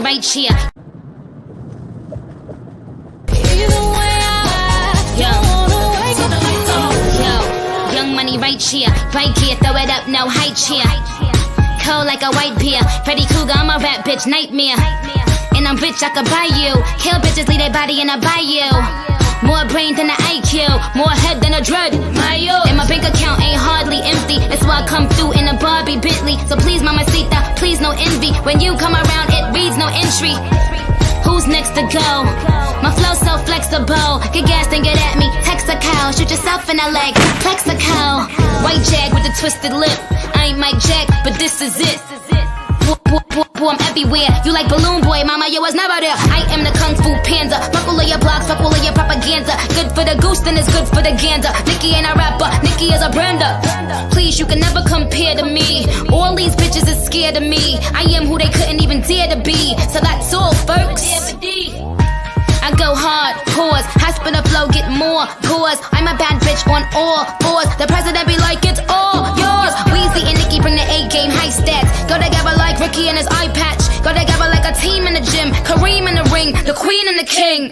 money right here. Yo, young money right here. Right here, throw it up, no high chair. Cold like a white beer. Freddy Krueger, I'm a rap bitch, nightmare. And I'm rich, I could buy you. Kill bitches, leave their body in a bayou. More brain than an IQ, more head than a dread. And my bank account ain't hardly empty. That's why I come through in a Barbie Bentley. So please, mamacita, please no envy. When you come around, it reads no entry. Who's next to go? My flow so flexible. Get gas and get at me. Text a cow, shoot yourself in the leg. Plex a cow. White jag with a twisted lip. I ain't Mike Jack, but this is it. I'm everywhere. You like Balloon Boy, mama, you was never there. I am the Kung Fu Panda. Fuck all of your blogs, fuck all of your propaganda. Good for the goose, then it's good for the gander. Nicki ain't a rapper, Nicki is a brander. Please, you can never compare to me. All these bitches is scared of me. I am who they couldn't even dare to be. So that's all, folks. I go hard, pause. High spinner flow, get more, pause. I'm a bad bitch on all fours. The president be like, it's all yours. Weezy and Nicki bring the A-game, high stats. Go together like Ricky and his eye patch. Go together like a team in the gym. Kareem in the ring, the queen and the king.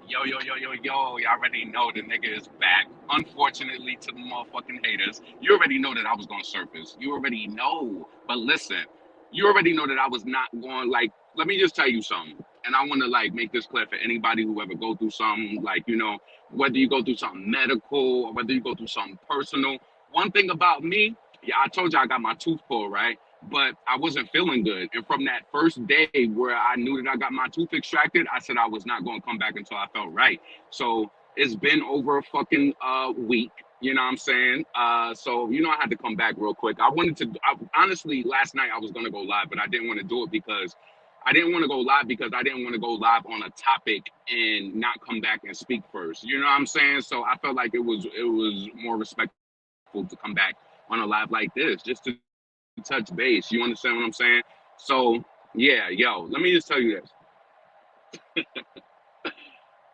Yo, y'all already know the nigga is back. Unfortunately to the motherfucking haters, you already know that I was gonna surface. You already know. But listen, you already know that I was not going, like, let me just tell you something. And I want to, like, make this clear for anybody who ever go through something, like, you know, whether you go through something medical or whether you go through something personal. One thing about me, yeah, I told you I got my tooth pulled, right? But I wasn't feeling good. And from that first day where I knew that I got my tooth extracted, I said I was not going to come back until I felt right. So it's been over a fucking week. You know what I'm saying? So, you know, I had to come back real quick. Honestly, last night I was going to go live, but I didn't want to do it because I didn't want to go live on a topic and not come back and speak first. You know what I'm saying? So I felt like it was more respectful to come back on a live like this, just to touch base. You understand what I'm saying? So yeah, yo, let me just tell you this.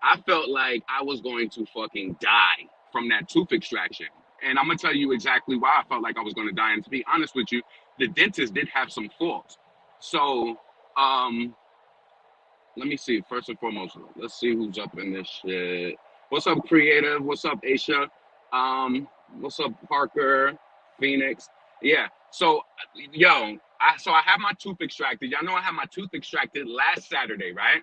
I felt like I was going to fucking die from that tooth extraction. And I'm gonna tell you exactly why I felt like I was gonna die. And to be honest with you, the dentist did have some faults. So let me see. First and foremost, let's see who's up in this shit. What's up, Creative? What's up, Aisha? What's up, Parker? Phoenix? Yeah. So, yo, I had my tooth extracted. Y'all know I had my tooth extracted last Saturday, right?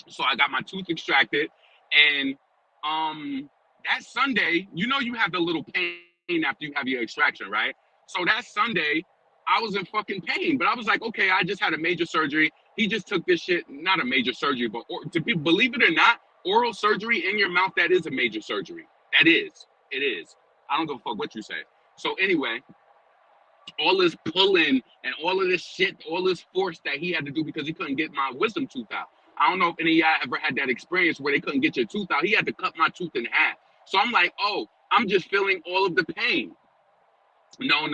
So I got my tooth extracted, and that Sunday, you know, you have the little pain after you have your extraction, right? So that Sunday, I was in fucking pain, but I was like, okay, I just had a major surgery. He just took this shit, not a major surgery, but believe it or not, oral surgery in your mouth, that is a major surgery. That is, it is. I don't give a fuck what you say. So anyway, all this pulling and all of this shit, all this force that he had to do because he couldn't get my wisdom tooth out. I don't know if any of y'all ever had that experience where they couldn't get your tooth out. He had to cut my tooth in half. So I'm like, oh, I'm just feeling all of the pain. No.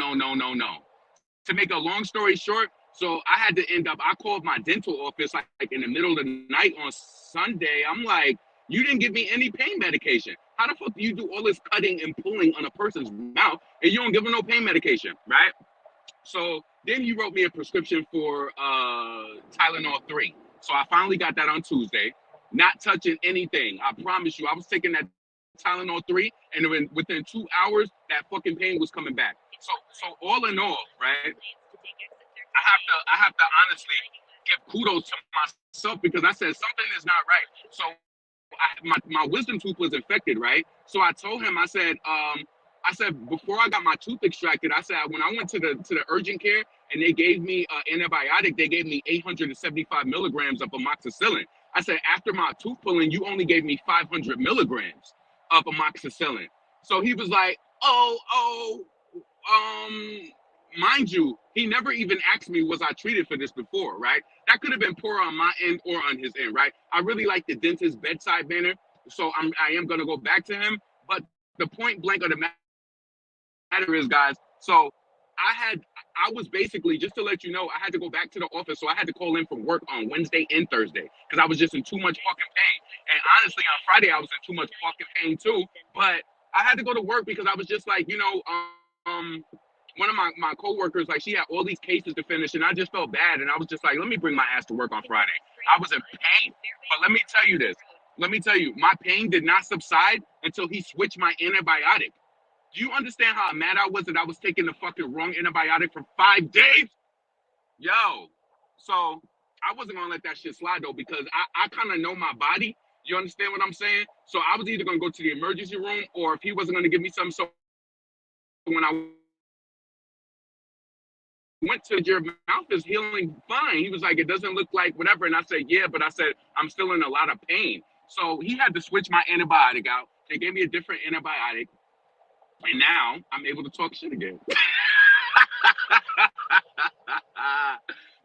To make a long story short, so I had to I called my dental office like in the middle of the night on Sunday. I'm like, you didn't give me any pain medication. How the fuck do you do all this cutting and pulling on a person's mouth and you don't give them no pain medication, right? So then you wrote me a prescription for Tylenol 3. So I finally got that on Tuesday, not touching anything. I promise you, I was taking that Tylenol 3 and within 2 hours, that fucking pain was coming back. So all in all, right, I have to honestly give kudos to myself because I said something is not right. So my wisdom tooth was infected, right? So I told him, I said before I got my tooth extracted, I said when I went to the urgent care and they gave me an antibiotic, they gave me 875 milligrams of amoxicillin. I said after my tooth pulling, you only gave me 500 milligrams of amoxicillin. So he was like, mind you, he never even asked me, was I treated for this before, right? That could have been poor on my end or on his end, right? I really like the dentist's bedside manner, so I am going to go back to him. But the point blank of the matter is, guys, so I was basically, just to let you know, I had to go back to the office, so I had to call in from work on Wednesday and Thursday because I was just in too much fucking pain. And honestly, on Friday, I was in too much fucking pain too, but I had to go to work because I was just like, you know, one of my coworkers, like she had all these cases to finish, and I just felt bad, and I was just like, let me bring my ass to work on Friday. I was in pain, but let me tell you this. Let me tell you, my pain did not subside until he switched my antibiotic. Do you understand how mad I was that I was taking the fucking wrong antibiotic for 5 days? Yo, so I wasn't gonna let that shit slide though because I kind of know my body. You understand what I'm saying? So I was either gonna go to the emergency room or if he wasn't gonna give me some, so when I went to your mouth is healing fine. He was like, it doesn't look like whatever. And I said, yeah, but I said, I'm still in a lot of pain. So he had to switch my antibiotic out. They gave me a different antibiotic. And now I'm able to talk shit again.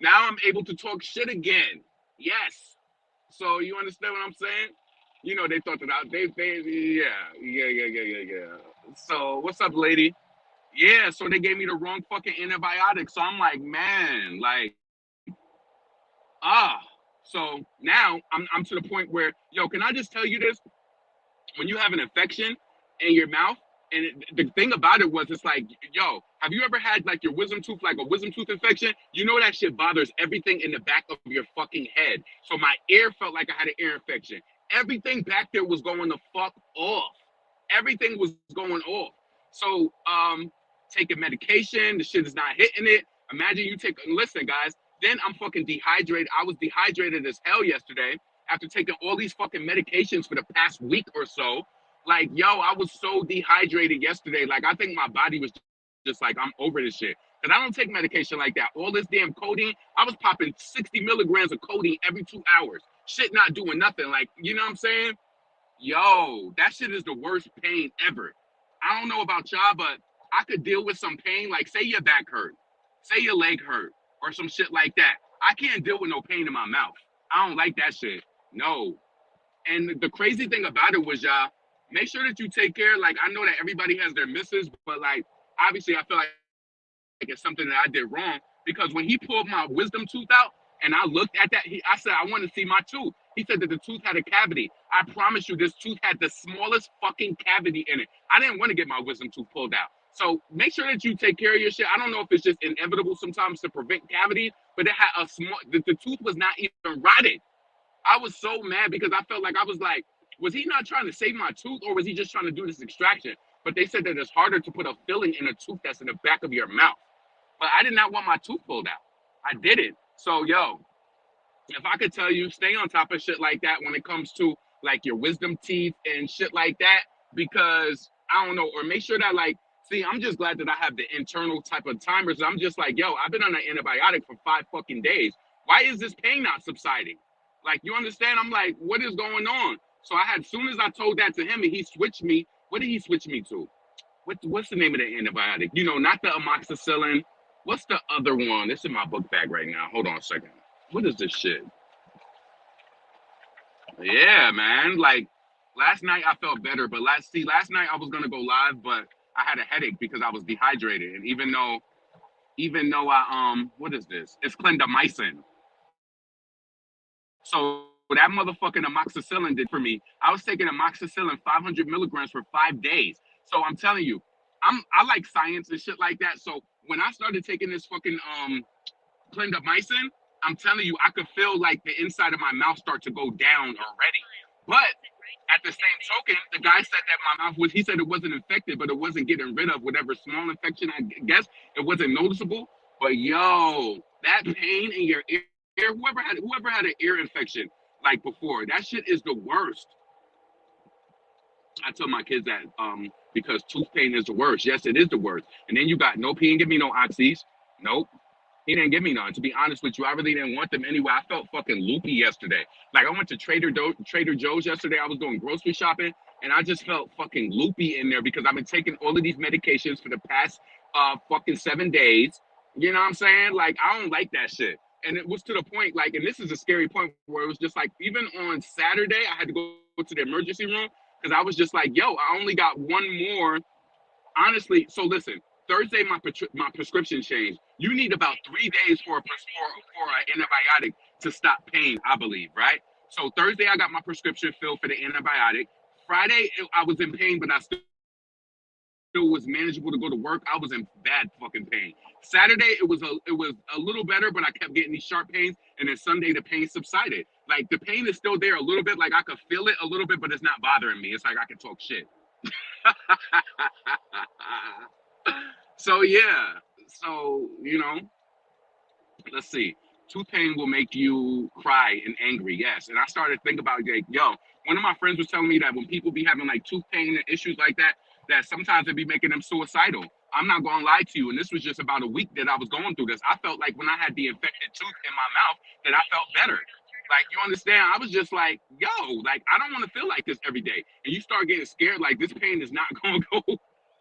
Now I'm able to talk shit again. Yes. So you understand what I'm saying? You know, they thought that yeah. So what's up, lady? Yeah, so they gave me the wrong fucking antibiotic. So I'm like, man, like, So now I'm to the point where, yo, can I just tell you this? When you have an infection in your mouth, and the thing about it was, it's like, yo, have you ever had like your wisdom tooth, like a wisdom tooth infection? You know that shit bothers everything in the back of your fucking head. So my ear felt like I had an ear infection. Everything back there was going the fuck off. Everything was going off. So taking medication, the shit is not hitting it. Imagine you listen, guys, then I'm fucking dehydrated. I was dehydrated as hell yesterday after taking all these fucking medications for the past week or so. Like, yo, I was so dehydrated yesterday. Like, I think my body was just like, I'm over this shit. Because I don't take medication like that. All this damn codeine, I was popping 60 milligrams of codeine every 2 hours. Shit not doing nothing. Like, you know what I'm saying? Yo, that shit is the worst pain ever. I don't know about y'all, but I could deal with some pain. Like, say your back hurt. Say your leg hurt. Or some shit like that. I can't deal with no pain in my mouth. I don't like that shit. No. And the crazy thing about it was, y'all, make sure that you take care. Like, I know that everybody has their misses, but like, obviously I feel like it's something that I did wrong because when he pulled my wisdom tooth out and I looked at that, I said, I want to see my tooth. He said that the tooth had a cavity. I promise you, this tooth had the smallest fucking cavity in it. I didn't want to get my wisdom tooth pulled out. So make sure that you take care of your shit. I don't know if it's just inevitable sometimes to prevent cavities, but it had a small, the tooth was not even rotted. I was so mad because I felt like I was like, was he not trying to save my tooth or was he just trying to do this extraction? But they said that it's harder to put a filling in a tooth that's in the back of your mouth. But I did not want my tooth pulled out. I did it. So, yo, if I could tell you, stay on top of shit like that when it comes to like your wisdom teeth and shit like that, because I don't know, or make sure that like, see, I'm just glad that I have the internal type of timers. I'm just like, yo, I've been on an antibiotic for 5 fucking days. Why is this pain not subsiding? Like, you understand? I'm like, what is going on? So I had, as soon as I told that to him and he switched me, what did he switch me to? What's the name of the antibiotic? You know, not the amoxicillin. What's the other one? It's in my book bag right now. Hold on a second. What is this shit? Yeah, man. Like, last night I felt better, but last night I was gonna go live, but I had a headache because I was dehydrated. And even though I what is this? It's clindamycin. So that motherfucking amoxicillin did for me. I was taking amoxicillin 500 milligrams for 5 days. So I'm telling you, I like science and shit like that. So when I started taking this fucking clindamycin, I'm telling you, I could feel like the inside of my mouth start to go down already. But at the same token, the guy said that my mouth was, he said it wasn't infected, but it wasn't getting rid of whatever small infection, I guess. It wasn't noticeable. But yo, that pain in your ear, whoever had an ear infection like before, that shit is the worst. I tell my kids that because tooth pain is the worst. Yes, it is the worst. And then you got nope, he didn't give me no oxys. Nope. He didn't give me none. To be honest with you, I really didn't want them anyway. I felt fucking loopy yesterday. Like I went to Trader Joe's yesterday. I was doing grocery shopping and I just felt fucking loopy in there because I've been taking all of these medications for the past fucking 7 days. You know what I'm saying? Like I don't like that shit. And it was to the point, like, and this is a scary point where it was just like, even on Saturday, I had to go to the emergency room because I was just like, yo, I only got one more. Honestly, so listen, Thursday my prescription changed. You need about 3 days for an antibiotic to stop pain, I believe, right? So Thursday I got my prescription filled for the antibiotic. Friday I was in pain, but I still still was manageable to go to work. I was in bad fucking pain. Saturday it was a little better, but I kept getting these sharp pains. And then Sunday the pain subsided. Like the pain is still there a little bit. Like I could feel it a little bit, but it's not bothering me. It's like I can talk shit. So yeah. So let's see. Tooth pain will make you cry and angry. Yes. And I started thinking about like, yo, one of my friends was telling me that when people be having like tooth pain and issues like that, that sometimes it be making them suicidal. I'm not gonna lie to you, and this was just about a week that I was going through this. I felt like when I had the infected tooth in my mouth that I felt better. Like you understand? I was just like, yo, like I don't want to feel like this every day. And you start getting scared, like this pain is not gonna go.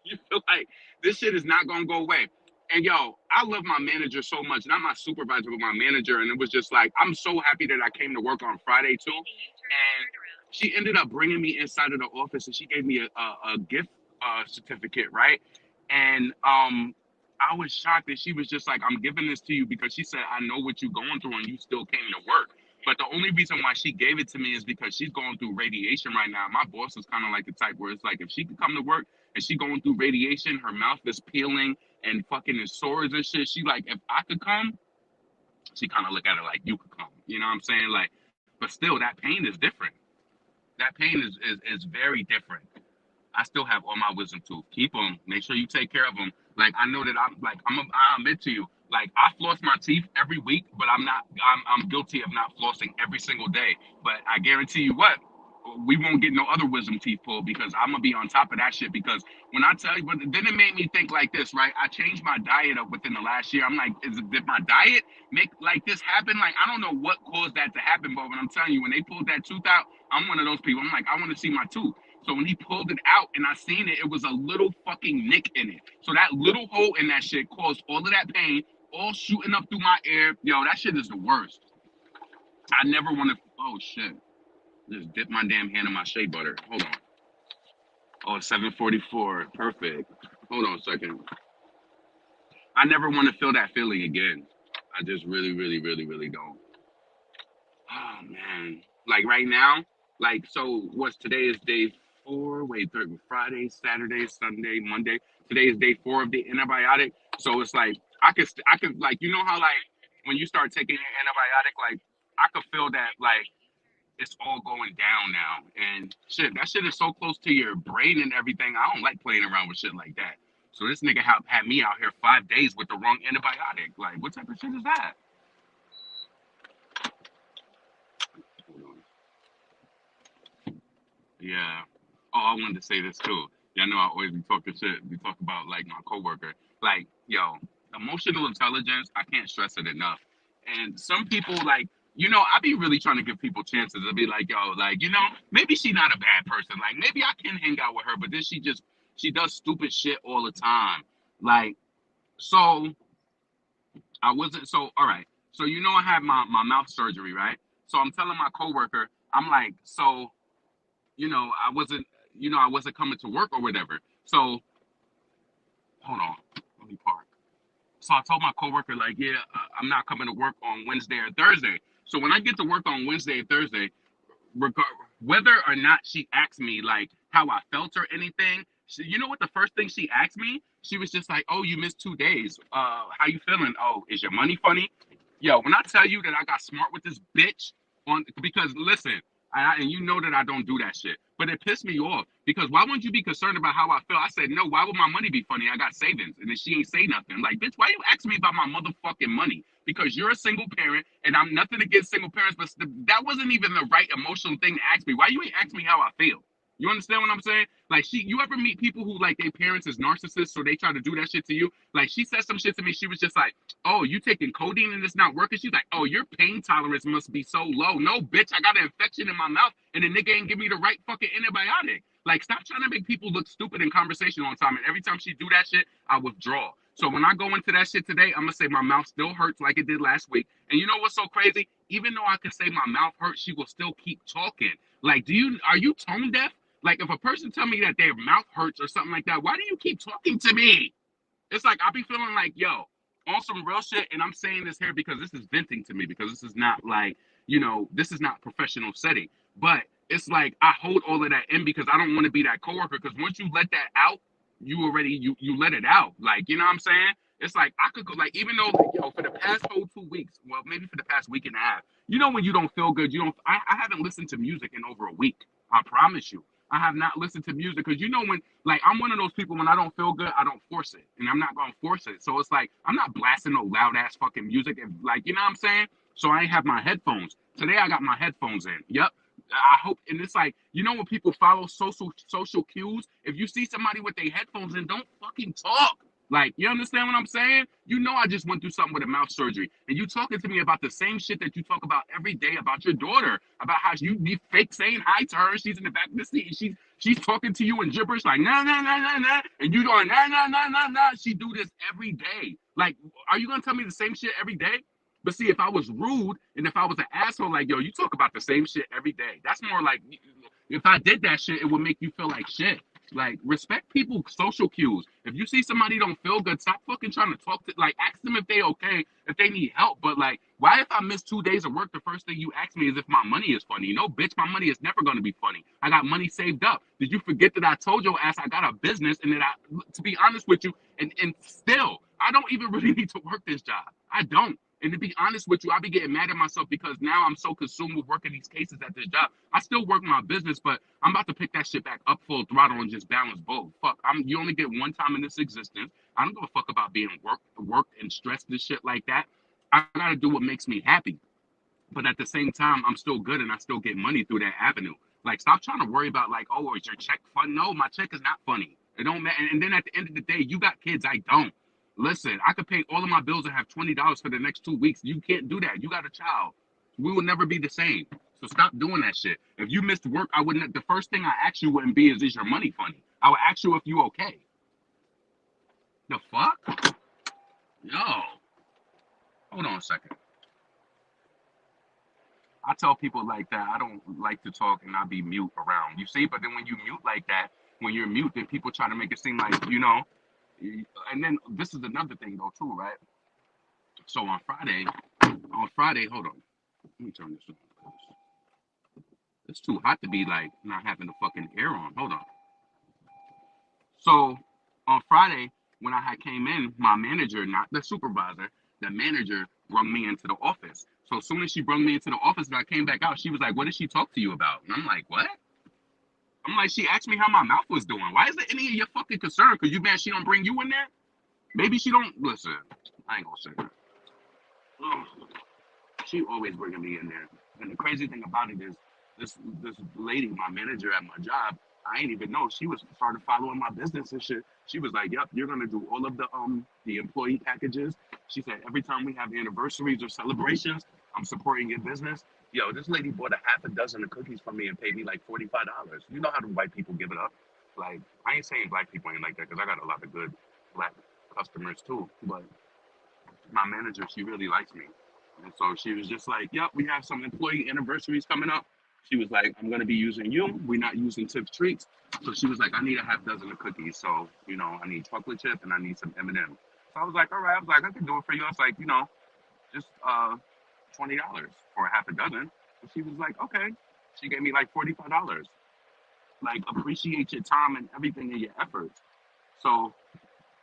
You feel like this shit is not gonna go away. And yo, I love my manager so much, not my supervisor, but my manager. And it was just like, I'm so happy that I came to work on Friday too. And she ended up bringing me inside of the office and she gave me a gift certificate, right? And I was shocked that she was just like, I'm giving this to you because she said, I know what you're going through and you still came to work. But the only reason why she gave it to me is because she's going through radiation right now. My boss is kind of like the type where it's like, if she could come to work and she going through radiation, her mouth is peeling and fucking is sores and shit. She like, if I could come, she kind of look at it like, you could come. You know what I'm saying? Like, but still, that pain is different. That pain is very different. I still have all my wisdom tooth. Keep them. Make sure you take care of them. Like I know that I admit to you. Like I floss my teeth every week, but I'm guilty of not flossing every single day. But I guarantee you what, we won't get no other wisdom teeth pulled because I'm gonna be on top of that shit. Because when I tell you, but then it made me think like this, right? I changed my diet up within the last year. I'm like, did my diet make like this happen? Like I don't know what caused that to happen, but when I'm telling you, when they pulled that tooth out, I'm one of those people. I'm like, I want to see my tooth. So when he pulled it out and I seen it, it was a little fucking nick in it. So that little hole in that shit caused all of that pain, all shooting up through my ear. Yo, that shit is the worst. I never want to. Oh shit! Just dip my damn hand in my shea butter. Hold on. Oh, it's 7:44. Perfect. Hold on a second. I never want to feel that feeling again. I just really, really, really, really don't. Oh man. Like right now, like so what's today is day 4. Wait, Friday, Saturday, Sunday, Monday. Today is day 4 of the antibiotic. So it's like I could like you know how like when you start taking an antibiotic, like I could feel that like it's all going down now. And shit, that shit is so close to your brain and everything. I don't like playing around with shit like that. So this nigga had me out here 5 days with the wrong antibiotic. Like, what type of shit is that? Hold on. Yeah. Oh, I wanted to say this too. Y'all know I always be talking shit. We talk about like my coworker. Like, yo, emotional intelligence, I can't stress it enough. And some people like, I be really trying to give people chances to be like, yo, like, maybe she not a bad person. Like, maybe I can hang out with her, but then she does stupid shit all the time. Like, so I wasn't so all right. So I had my mouth surgery, right? So I'm telling my coworker, I'm like, so, I wasn't coming to work or whatever. So hold on, let me park. So I told my coworker, like, yeah, I'm not coming to work on Wednesday or Thursday. So when I get to work on Wednesday or Thursday, whether or not she asked me like how I felt or anything, you know what the first thing she asked me? She was just like, "Oh, you missed 2 days. How you feeling? Oh, is your money funny?" Yo, when I tell you that I got smart with this bitch because listen, and you know that I don't do that shit, but it pissed me off because why wouldn't you be concerned about how I feel? I said, no, why would my money be funny? I got savings. And then she ain't say nothing. Like, bitch, why you asking me about my motherfucking money? Because you're a single parent and I'm nothing against single parents, but that wasn't even the right emotional thing to ask me. Why you ain't ask me how I feel? You understand what I'm saying? Like, you ever meet people who like their parents is narcissists, so they try to do that shit to you? Like, she said some shit to me. She was just like, "Oh, you taking codeine and it's not working?" She's like, "Oh, your pain tolerance must be so low." No, bitch, I got an infection in my mouth, and the nigga ain't give me the right fucking antibiotic. Like, stop trying to make people look stupid in conversation all the time. And every time she do that shit, I withdraw. So when I go into that shit today, I'm gonna say my mouth still hurts like it did last week. And you know what's so crazy? Even though I can say my mouth hurts, she will still keep talking. Like, are you tone deaf? Like, if a person tell me that their mouth hurts or something like that, why do you keep talking to me? It's like, I'll be feeling like, yo, on some real shit, and I'm saying this here because this is venting to me, because this is not like, this is not professional setting. But it's like, I hold all of that in because I don't want to be that coworker, because once you let that out, you already you let it out. Like, you know what I'm saying? It's like I could go like even though like, yo, for the past whole 2 weeks, well maybe for the past week and a half, you know when you don't feel good, you don't I haven't listened to music in over a week. I promise you. I have not listened to music because you know when like I'm one of those people when I don't feel good, I don't force it. And I'm not gonna force it. So it's like I'm not blasting no loud ass fucking music and like you know what I'm saying? So I ain't have my headphones. Today I got my headphones in. Yep. I hope, and it's like you know when people follow social cues. If you see somebody with their headphones in, don't fucking talk. Like you understand what I'm saying? You know I just went through something with a mouth surgery, and you talking to me about the same shit that you talk about every day about your daughter, about how you be fake saying hi to her. She's in the back of the seat, and she's talking to you in gibberish like nah nah nah nah nah, and you going nah nah nah nah nah. She do this every day. Like, are you gonna tell me the same shit every day? But see, if I was rude and if I was an asshole, like, yo, you talk about the same shit every day. That's more like if I did that shit, it would make you feel like shit. Like, respect people's social cues. If you see somebody don't feel good, stop fucking trying to talk to, like, ask them if they okay, if they need help. But, like, why if I miss 2 days of work, the first thing you ask me is if my money is funny? No, bitch, my money is never going to be funny. I got money saved up. Did you forget that I told your ass I got a business and that to be honest with you, and still, I don't even really need to work this job. I don't. And to be honest with you, I be getting mad at myself because now I'm so consumed with working these cases at this job. I still work my business, but I'm about to pick that shit back up full throttle and just balance both. Fuck, you only get one time in this existence. I don't give a fuck about being worked and stressed and shit like that. I gotta do what makes me happy. But at the same time, I'm still good and I still get money through that avenue. Like, stop trying to worry about like, oh, is your check fun? No, my check is not funny. It don't matter. And then at the end of the day, you got kids. I don't. Listen, I could pay all of my bills and have $20 for the next 2 weeks. You can't do that. You got a child. We will never be the same. So stop doing that shit. If you missed work, I wouldn't. The first thing I ask you wouldn't be is your money funny? I would ask you if you okay. The fuck? Yo, hold on a second. I tell people like that, I don't like to talk and I be mute around. You see, but then when you mute like that, when you're mute, then people try to make it seem like, you know, and then this is another thing though too, right? So on Friday, hold on. Let me turn this on. It's too hot to be like not having the fucking air on. Hold on. So on Friday, when I had came in, my manager, not the supervisor, the manager brung me into the office. So as soon as she brung me into the office and I came back out, she was like, what did she talk to you about? And I'm like, what? I'm like, she asked me how my mouth was doing. Why is it any of your fucking concern? Because you mad she don't bring you in there? Maybe she don't. Listen, I ain't gonna say that. She always bringing me in there. And the crazy thing about it is, this lady, my manager at my job, I ain't even know she was started following my business and shit. She was like, "Yep, you're gonna do all of the employee packages." She said every time we have anniversaries or celebrations, I'm supporting your business. Yo, this lady bought a half a dozen of cookies from me and paid me like $45. You know how the white people give it up. Like I ain't saying black people ain't like that because I got a lot of good black customers too. But my manager, she really likes me. And so she was just like, yep, we have some employee anniversaries coming up. She was like, I'm going to be using you. We're not using Tips Treats. So she was like, I need a half dozen of cookies. So, you know, I need chocolate chip and I need some M&M. So I was like, all right. I was like, I can do it for you. I was like, you know, just $20 for a half a dozen. And she was like, okay. She gave me like $45. Like, appreciate your time and everything and your efforts. So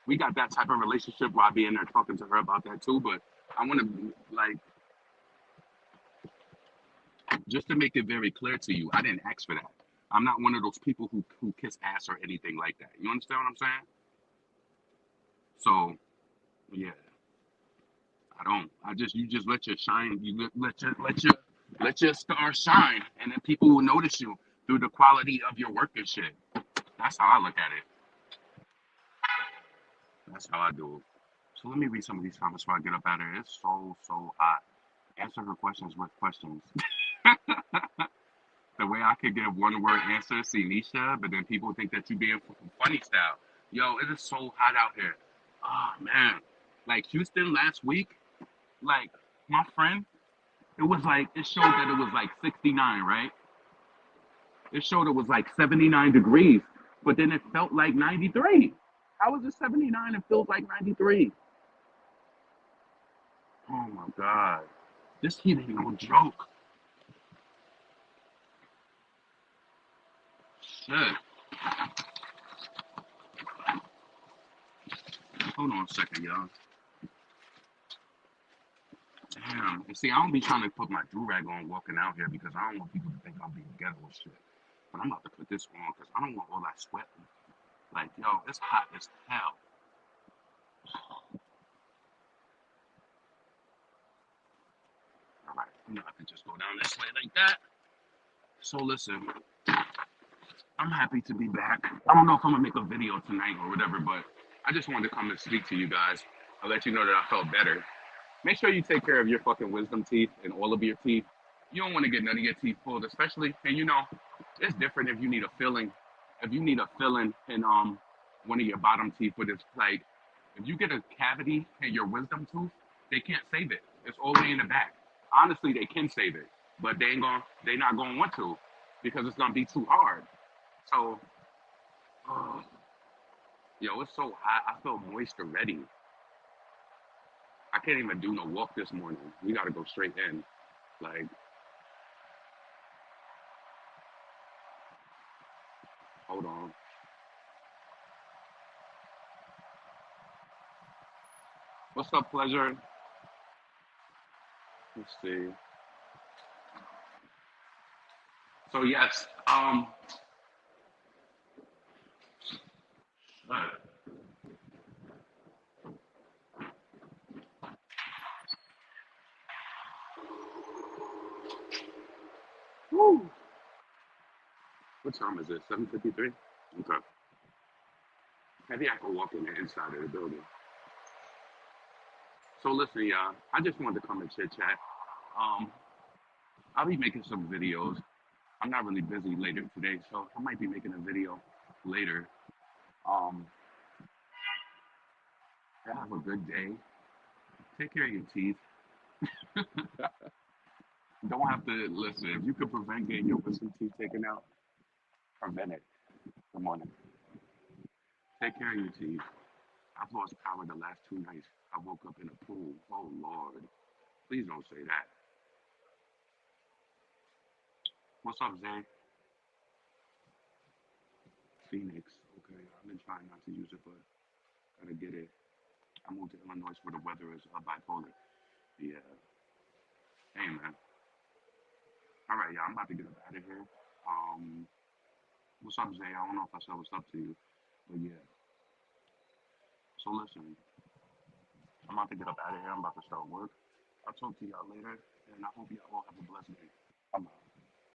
we got that type of relationship where I be in there talking to her about that too. But I want to like just to make it very clear to you, I didn't ask for that. I'm not one of those people who kiss ass or anything like that. You understand what I'm saying? So yeah, I don't. I just you just let your shine. You let your star shine, and then people will notice you through the quality of your work and shit. That's how I look at it. That's how I do it. So let me read some of these comments before I get up out of here. It's so hot. Answer her questions with questions. The way I could give one word answer, see Nisha, but then people think that you being funny style. Yo, it is so hot out here. Oh man. Like Houston last week, like my friend, it was like it showed that it was like 69, right? It showed it was like 79 degrees, but then it felt like 93. How was it 79 and feels like 93? Oh my god. This heat ain't no joke. Shit. Hold on a second, y'all. Damn. And see, I don't be trying to put my do-rag on walking out here because I don't want people to think I'm being ghetto and shit. But I'm about to put this on because I don't want all that sweat. Like, yo, it's hot as hell. All right, I can just go down this way like that. So listen, I'm happy to be back. I don't know if I'm gonna make a video tonight or whatever, but I just wanted to come and speak to you guys. I'll let you know that I felt better. Make sure you take care of your fucking wisdom teeth and all of your teeth. You don't want to get none of your teeth pulled, especially, and you know, it's different if you need a filling. If you need a filling in one of your bottom teeth, but it's like if you get a cavity in your wisdom tooth, they can't save it. It's all the way in the back. Honestly, they can save it, but they not gonna want to because it's gonna be too hard. So, uh, yo, it's so hot. I feel moist already. I can't even do no walk this morning. We gotta go straight in. Like, hold on. What's up, pleasure? Let's see. So yes, uh, woo. What time is it? 7:53. Okay. Maybe I can walk in the inside of the building. So listen, y'all. I just wanted to come and chit chat. Um, I'll be making some videos. I'm not really busy later today, so I might be making a video later. Um, have a good day. Take care of your teeth. Don't have to listen. If you could prevent getting your wisdom teeth taken out, prevent it. Good morning. Take care of your teeth. I've lost power the last 2 nights. I woke up in a pool. Oh Lord. Please don't say that. What's up, Zay? Phoenix. Okay. I've been trying not to use it, but gotta get it. I moved to Illinois where the weather is bipolar. Yeah. Hey man. All right, y'all. I'm about to get up out of here. Um, what's up, Zay? I don't know if I said what's up to you, but yeah. So listen, I'm about to get up out of here. I'm about to start work. I'll talk to y'all later, and I hope y'all all have a blessed day. I'm out.